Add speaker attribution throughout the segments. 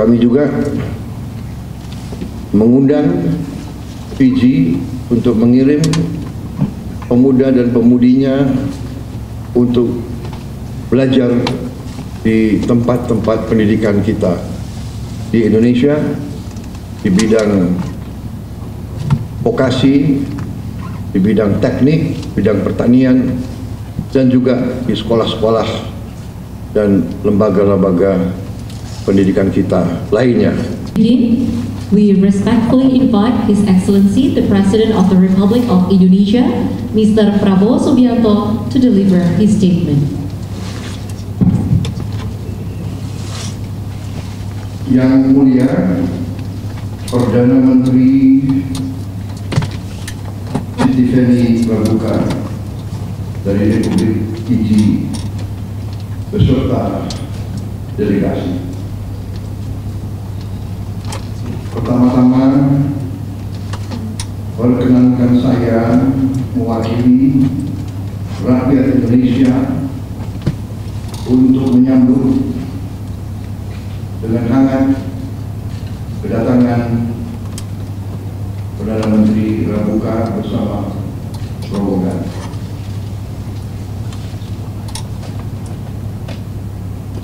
Speaker 1: Kami juga mengundang Fiji untuk mengirim pemuda dan pemudinya untuk belajar di tempat-tempat pendidikan kita di Indonesia, di bidang vokasi, di bidang teknik, bidang pertanian, dan juga di sekolah-sekolah dan lembaga-lembaga pendidikan kita lainnya.
Speaker 2: We respectfully invite His Excellency the President of the Republic of Indonesia, Mr. Prabowo Subianto, to deliver his statement.
Speaker 1: Yang Mulia Perdana Menteri Siti Feni Pramuka dari Republik Fiji beserta delegasi. Pertama-tama, perkenankan saya mewakili rakyat Indonesia untuk menyambut dengan hangat kedatangan Perdana Menteri Pramuka bersama rombongan.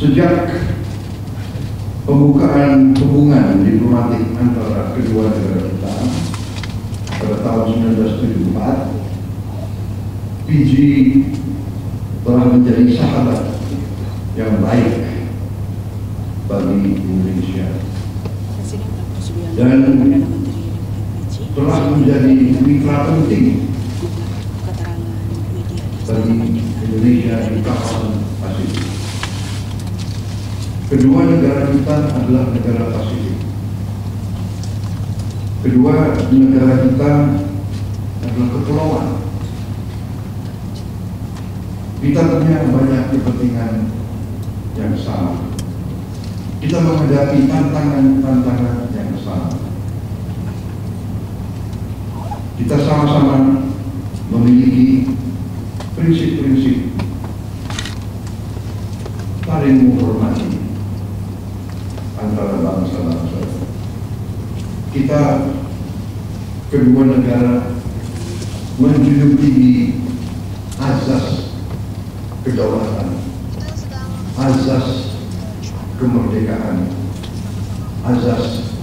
Speaker 1: Sejak pembukaan hubungan diplomatik antara kedua negara kita pada tahun 1974, Fiji telah menjadi sahabat yang baik bagi Indonesia dan telah menjadi mitra penting bagi Indonesia di kawasan Pasifik. Kedua negara kita adalah negara Pasifik. Kedua negara kita adalah kepulauan. Kita punya banyak kepentingan yang sama. Kita menghadapi tantangan-tantangan yang sama. Kita sama-sama memiliki prinsip-prinsip saling menghormati antara bangsa-bangsa. Kita kedua negara menjunjung tinggi azas kedaulatan, azas kemerdekaan, azas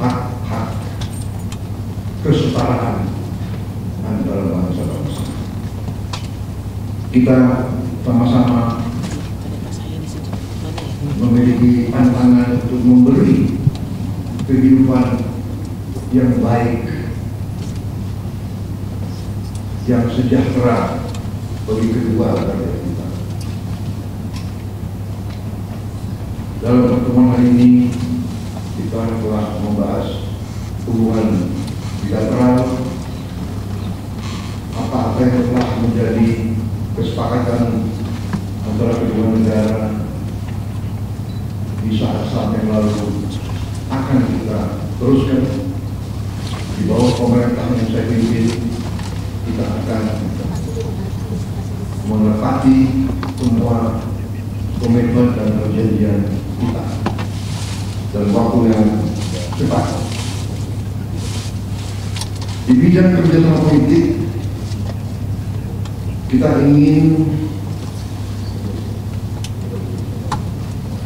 Speaker 1: hak-hak kesetaraan antara bangsa-bangsa. Kita sama-sama memiliki tantangan untuk memberi kehidupan yang baik, yang sejahtera bagi kedua negara kita. Dalam pertemuan hari ini kita telah membahas hubungan bilateral, apa yang telah menjadi kesepakatan antara kedua negara di saat-saat yang lalu akan kita teruskan di bawah pemerintahan yang saya pimpin. Kita akan menepati semua komitmen dan perjanjian kita dalam waktu yang cepat. Di bidang kerjasama politik, kita ingin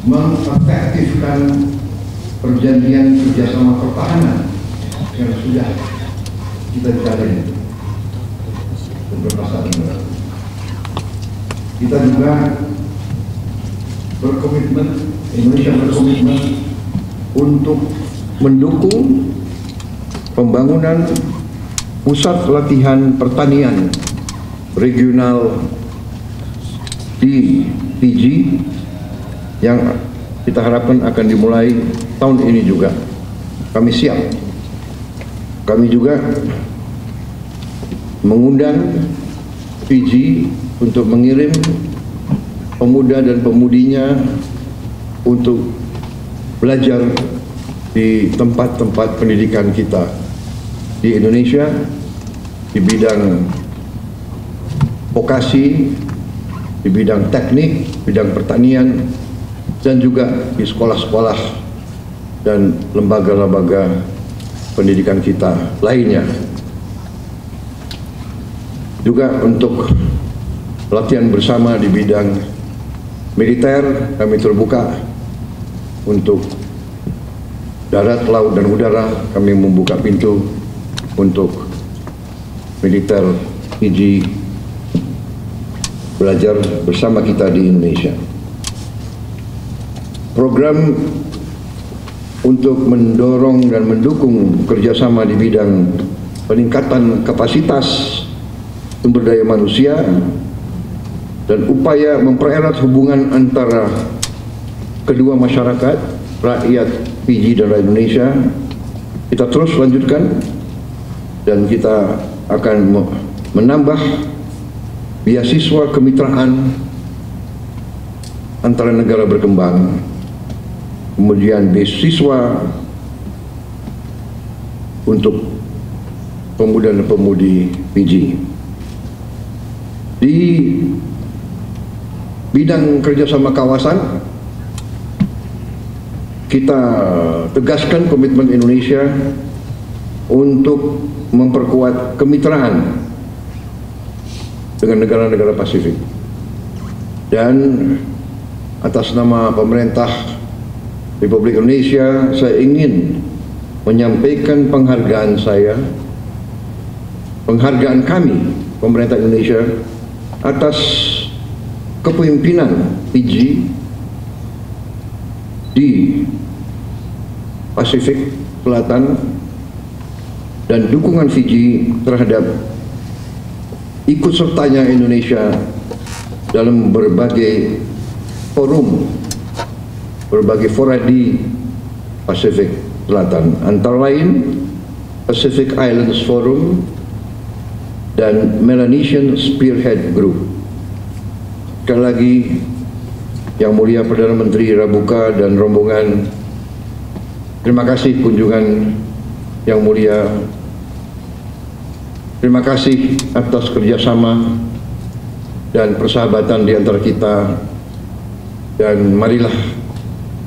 Speaker 1: mengefektifkan perjanjian kerjasama pertahanan yang sudah kita jalin beberapa saat ini. Kita juga berkomitmen, Indonesia berkomitmen untuk mendukung pembangunan pusat latihan pertanian regional di Fiji yang kita harapkan akan dimulai tahun ini juga. Kami siap. Kami juga mengundang Fiji untuk mengirim pemuda dan pemudinya untuk belajar di tempat-tempat pendidikan kita di Indonesia, di bidang vokasi, di bidang teknik, bidang pertanian, dan juga di sekolah-sekolah dan lembaga-lembaga pendidikan kita lainnya. Juga untuk latihan bersama di bidang militer, kami terbuka untuk darat, laut, dan udara. Kami membuka pintu untuk militer Fiji belajar bersama kita di Indonesia. Program untuk mendorong dan mendukung kerjasama di bidang peningkatan kapasitas sumber daya manusia dan upaya mempererat hubungan antara kedua masyarakat, rakyat Fiji dan rakyat Indonesia, kita terus lanjutkan, dan kita akan menambah beasiswa kemitraan antara negara berkembang, kemudian beasiswa untuk pemuda dan pemudi Fiji. Di bidang kerjasama kawasan, kita tegaskan komitmen Indonesia untuk memperkuat kemitraan dengan negara-negara Pasifik. Dan atas nama pemerintah Republik Indonesia, saya ingin menyampaikan penghargaan kami, pemerintah Indonesia, atas kepemimpinan Fiji di Pasifik Selatan dan dukungan Fiji terhadap ikut sertanya Indonesia dalam berbagai forum, berbagai fora di Pasifik Selatan, antara lain Pacific Islands Forum dan Melanesian Spearhead Group. Sekali lagi, Yang Mulia Perdana Menteri Rabuka dan rombongan, terima kasih kunjungan Yang Mulia. Terima kasih atas kerjasama dan persahabatan di antara kita, dan marilah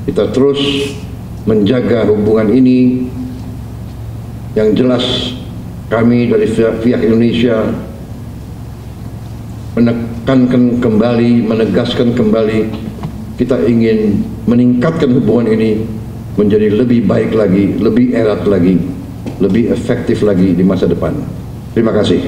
Speaker 1: kita terus menjaga hubungan ini. Yang jelas kami dari pihak Indonesia menegaskan kembali kita ingin meningkatkan hubungan ini menjadi lebih baik lagi, lebih erat lagi, lebih efektif lagi di masa depan. Terima kasih.